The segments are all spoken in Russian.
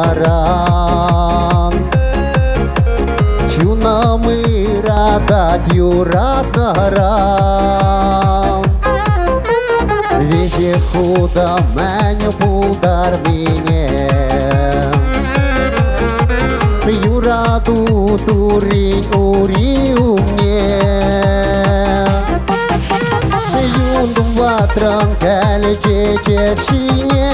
Юрадан, Чунамы радат Юрадаран. Вещи худо меню булдарнине, Юраду турин ури умне. Юндум ватран калече чевшине,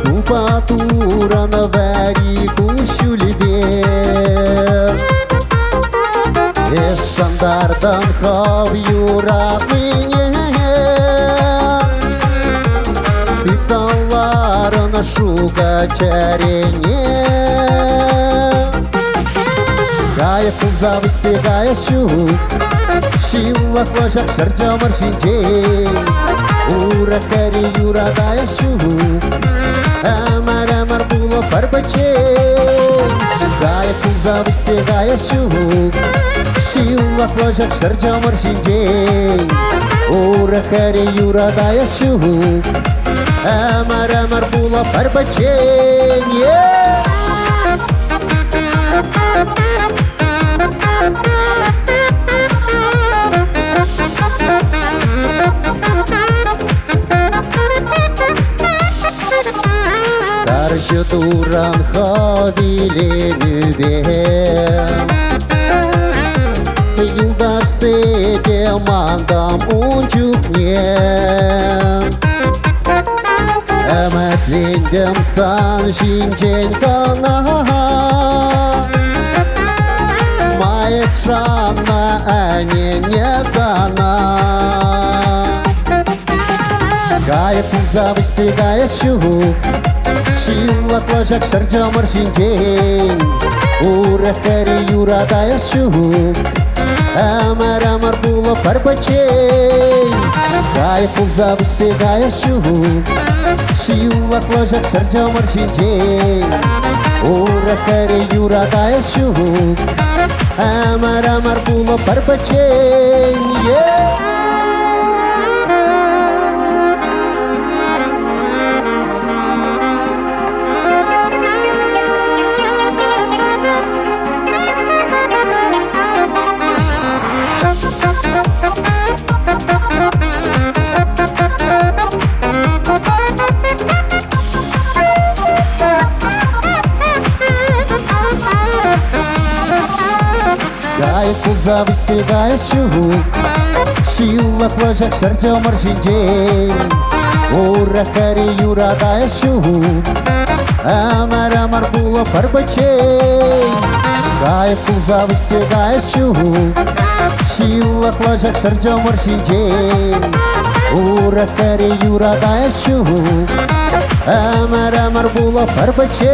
Тупа туран вари кушулебе. Эшандардан хав юратныне, Питаларын шуга чарене. Гая пузавысте гая щук, Шилла флажак шарджамар шинджей. Ура хари юра гая щук, Амар була парбачей. Гая пузавысте гая щук, Шилла флажак шарджамар шинджей. Ура хари юра гая щук, Амар була парбачей. Таржы туран хавиле мүбе, Юлдаш седе мандам унчукне. Әмәтлендім сан жинжен кана, Майып шанна әнене зана. Гая пузавысте гая щук, Шилла флажак шарджамар шинжен. Ура хари юра гая щук, Амар була парбачей. Гая пузавысте гая щук, Шилла флажак шарджамар шинжен. Ура хари юра гая щук, Амар була парбачей. Гая пузавысте гая щук, Шилла флажак шарджамар шинжен. Ура хари юра гая щук, Амар була парбачей. Гая пузавысте гая щук, Шилла флажак шарджамар шинжен. Ура хари юра гая щук, Амар була парбачей.